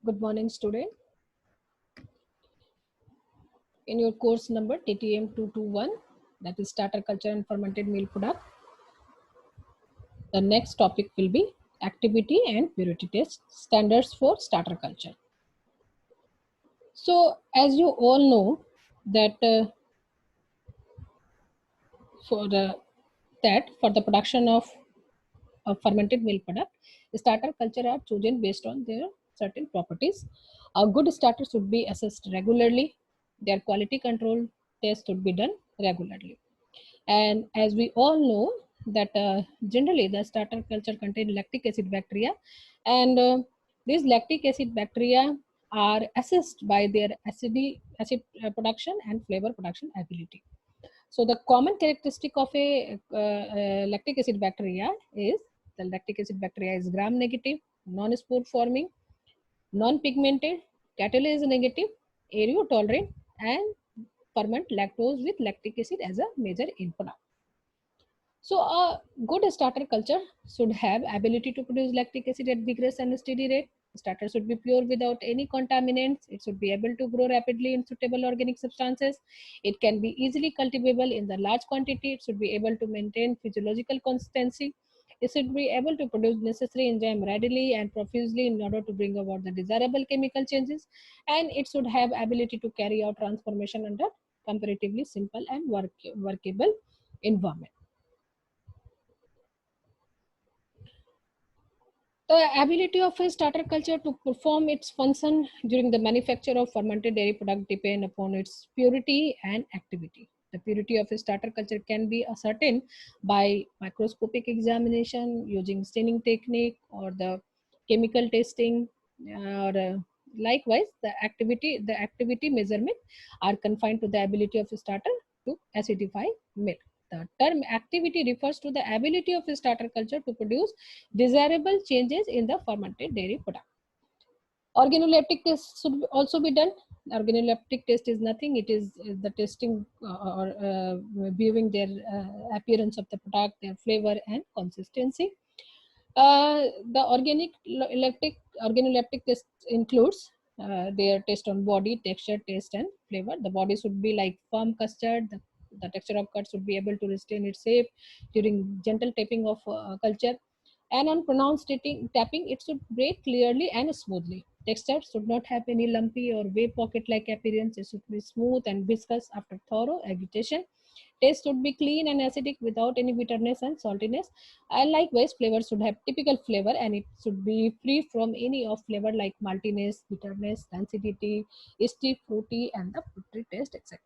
Good morning, student. In your course number TTM 221, that is starter culture and fermented meal product, the next topic will be activity and purity test standards for starter culture. So, as you all know, that for the production of a fermented milk product, starter culture are chosen based on their certain properties. A good starter should be assessed regularly. Their quality control test should be done regularly. And as we all know that generally the starter culture contain lactic acid bacteria, and these lactic acid bacteria are assessed by their acid production and flavor production ability. So the common characteristic of a lactic acid bacteria is the lactic acid bacteria is gram negative, non-spore forming, non-pigmented, catalase negative, aerotolerant, and ferment lactose with lactic acid as a major input. So a good starter culture should have ability to produce lactic acid at vigorous and steady rate. Starter should be pure without any contaminants. It should be able to grow rapidly in suitable organic substances. It can be easily cultivable in the large quantity. It should be able to maintain physiological consistency. It should be able to produce necessary enzyme readily and profusely in order to bring about the desirable chemical changes. And it should have ability to carry out transformation under comparatively simple and workable environment. The ability of a starter culture to perform its function during the manufacture of fermented dairy product depend upon its purity and activity. The purity of a starter culture can be ascertained by microscopic examination using staining technique or the chemical testing, or likewise the activity measurement are confined to the ability of a starter to acidify milk. The term activity refers to the ability of a starter culture to produce desirable changes in the fermented dairy product. Organoleptic test should also be done. Organoleptic test is nothing, it is the testing or viewing their appearance of the product, their flavor and consistency. The organoleptic test includes their test on body, texture, taste, and flavor. The body should be like firm custard. The texture of curd should be able to retain its shape during gentle tapping of culture. And on pronounced tapping, it should break clearly and smoothly. Texture should not have any lumpy or wave pocket-like appearance. It should be smooth and viscous after thorough agitation. Taste should be clean and acidic without any bitterness and saltiness. And likewise, flavor should have typical flavor and it should be free from any of flavor like maltiness, bitterness, acidity, stiff, fruity, and the putrid taste, etc.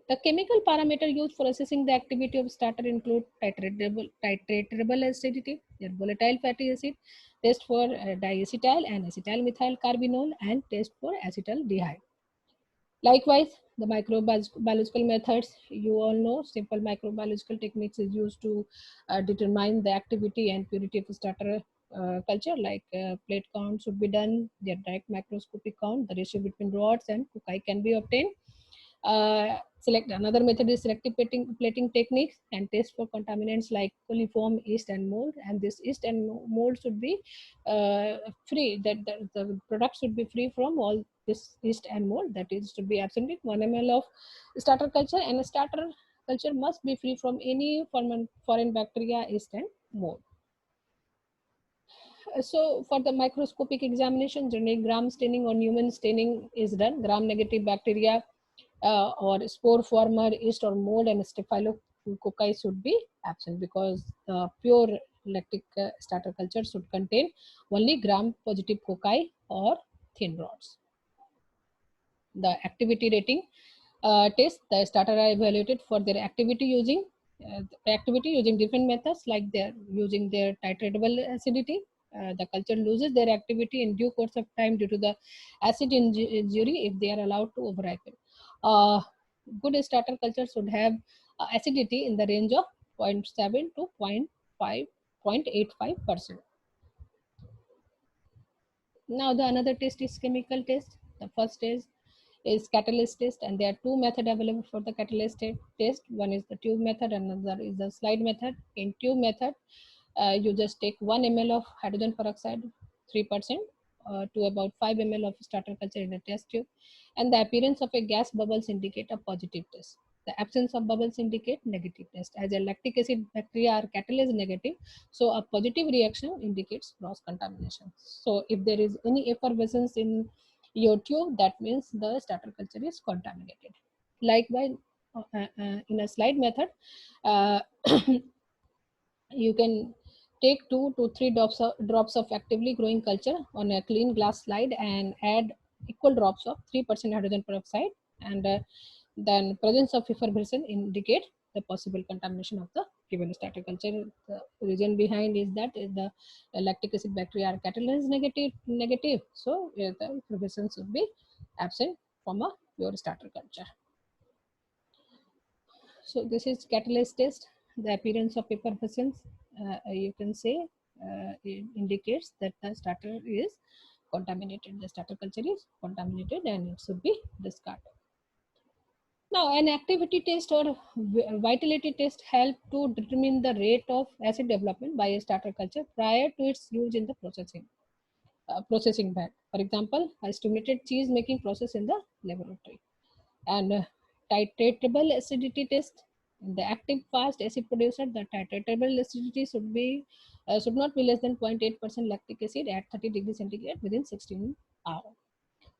The chemical parameter used for assessing the activity of starter include titratable acidity, their volatile fatty acid, test for diacetyl and acetyl methyl carbinol, and test for acetaldehyde. Likewise, the microbiological methods, you all know, simple microbiological techniques is used to determine the activity and purity of starter culture, like plate count should be done, their direct microscopic count, the ratio between rods and cocci can be obtained. Select another method is selective plating techniques and test for contaminants like coliform, yeast, and mold. And this yeast and mold should be free. That the product should be free from all this yeast and mold. That is to be absent in 1 ml of starter culture, and a starter culture must be free from any foreign bacteria, yeast, and mold. So for the microscopic examination, generally gram staining or Newman staining is done. Gram negative bacteria or spore former, yeast or mold, and staphylococci should be absent, because the pure lactic starter culture should contain only gram positive cocci or thin rods. The activity rating test, the starter are evaluated for their activity using different methods, like they're using their titratable acidity. The culture loses their activity in due course of time due to the acid injury if they are allowed to overripen. Good starter culture should have acidity in the range of 0.7 to 0.5, 0.85%. Now the another test is chemical test. The first is catalyst test, and there are two methods available for the catalyst test. One is the tube method, and another is the slide method. In tube method, you just take 1 ml of hydrogen peroxide 3% to about 5 ml of starter culture in a test tube, and the appearance of a gas bubbles indicate a positive test. The absence of bubbles indicate negative test. As a lactic acid bacteria are catalase negative, so a positive reaction indicates cross contamination. So if there is any effervescence in your tube, that means the starter culture is contaminated. Likewise, in a slide method, uh, you can take 2 to 3 drops of actively growing culture on a clean glass slide and add equal drops of 3% hydrogen peroxide, and then presence of effervescence indicate the possible contamination of the given starter culture. The reason behind is that the lactic acid bacteria are catalase negative, so the effervescence would be absent from a pure starter culture. So this is catalase test. The appearance of effervescence, you can say, it indicates that the starter is contaminated. The starter culture is contaminated and it should be discarded. Now, an activity test or vitality test help to determine the rate of acid development by a starter culture prior to its use in the processing bed. For example, a stimulated cheese making process in the laboratory. And titratable acidity test. The active fast acid producer, the titratable acidity should not be less than 0.8% lactic acid at 30 degrees centigrade within 16 hours.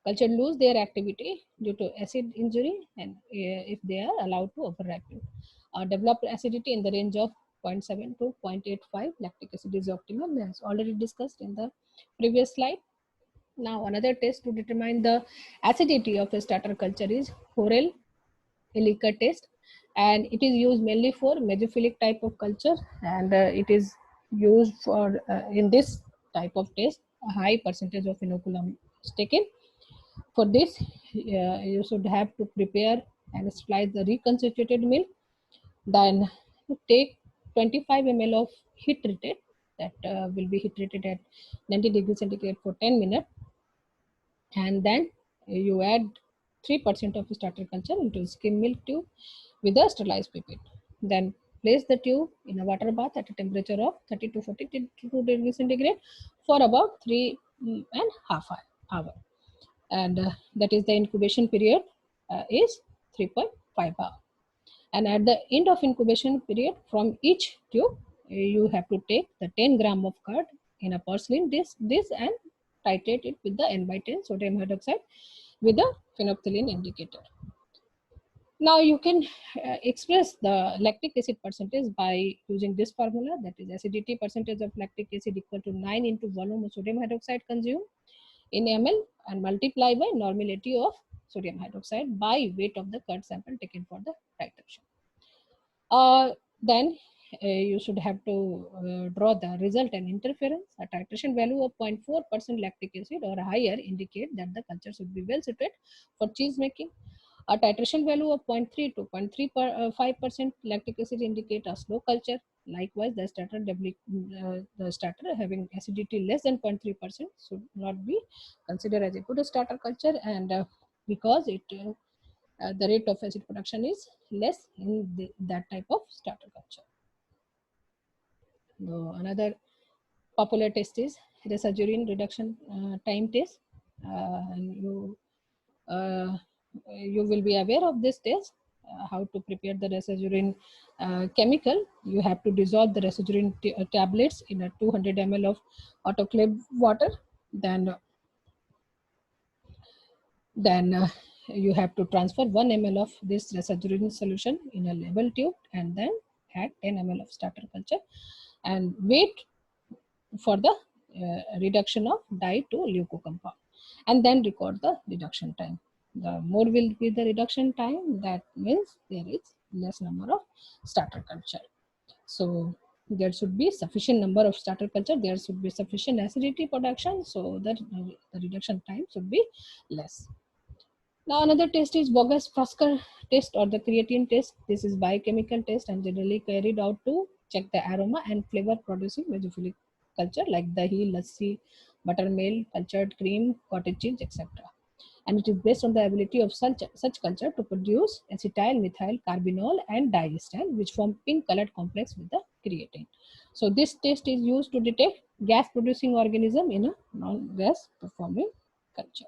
Culture lose their activity due to acid injury, and if they are allowed to overripen. Developed acidity in the range of 0.7 to 0.85 lactic acid is optimum, as already discussed in the previous slide. Now, another test to determine the acidity of a starter culture is Horel Elika test, and it is used mainly for mesophilic type of culture, and it is used for in this type of test a high percentage of inoculum is taken. For this, you should have to prepare and splice the reconstituted milk. Then take 25 ml of heat treated, that will be heat treated at 90 degrees centigrade for 10 minutes, and then you add 3% of starter culture into a skim milk tube with a sterilized pipette. Then place the tube in a water bath at a temperature of 30 to 42 degrees centigrade for about 3.5 hours. And that is the incubation period is 3.5 hours. And at the end of incubation period, from each tube, you have to take the 10 gram of curd in a porcelain dish and titrate it with the N by 10 sodium hydroxide with a phenolphthalein indicator. Now you can express the lactic acid percentage by using this formula, that is acidity percentage of lactic acid equal to 9 into volume of sodium hydroxide consumed in ml and multiply by normality of sodium hydroxide by weight of the curd sample taken for the titration. Then you should have to draw the result and interference. A titration value of 0.4% lactic acid or higher indicate that the culture should be well suited for cheese making. A titration value of 0.3 to 0.35% lactic acid indicate a slow culture. Likewise, the starter having acidity less than 0.3% should not be considered as a good starter culture, and because the rate of acid production is less in that type of starter culture. Another popular test is resazurin reduction time test. And uh, you will be aware of this test, how to prepare the resazurin chemical. You have to dissolve the resazurin tablets in a 200 ml of autoclave water. Then you have to transfer 1 ml of this resazurin solution in a label tube and then add 10 ml of starter culture and wait for the reduction of dye to leuco compound, and then record the reduction time. The more will be the reduction time, that means there is less number of starter culture. So there should be sufficient number of starter culture, there should be sufficient acidity production, so that the reduction time should be less. Now another test is Voges-Prasker test or the creatine test. This is biochemical test and generally carried out to check the aroma and flavor producing mesophilic culture like dahi, lassi, buttermilk, cultured cream, cottage cheese, etc. And it is based on the ability of such culture to produce acetyl methyl carbinol and diacetyl, which form pink colored complex with the creatine. So this test is used to detect gas producing organism in a non-gas performing culture.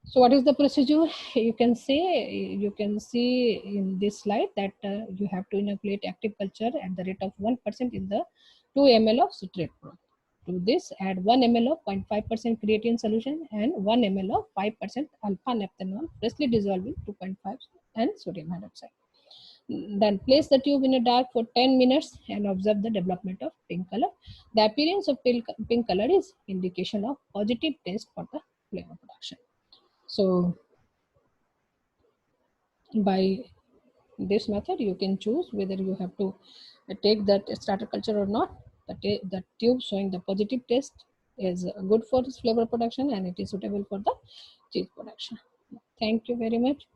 So what is the procedure? You can see in this slide that you have to inoculate active culture at the rate of 1% in the 2 ml of citrate broth. To this, add 1 ml of 0.5% creatine solution and 1 ml of 5% alpha naphthenol freshly dissolved in 2.5 and sodium hydroxide. Then place the tube in a dark for 10 minutes and observe the development of pink color. The appearance of pink color is indication of positive taste for the flavor production. So by this method, you can choose whether you have to take that starter culture or not. The tube showing the positive taste is good for flavor production and it is suitable for the cheese production. Thank you very much.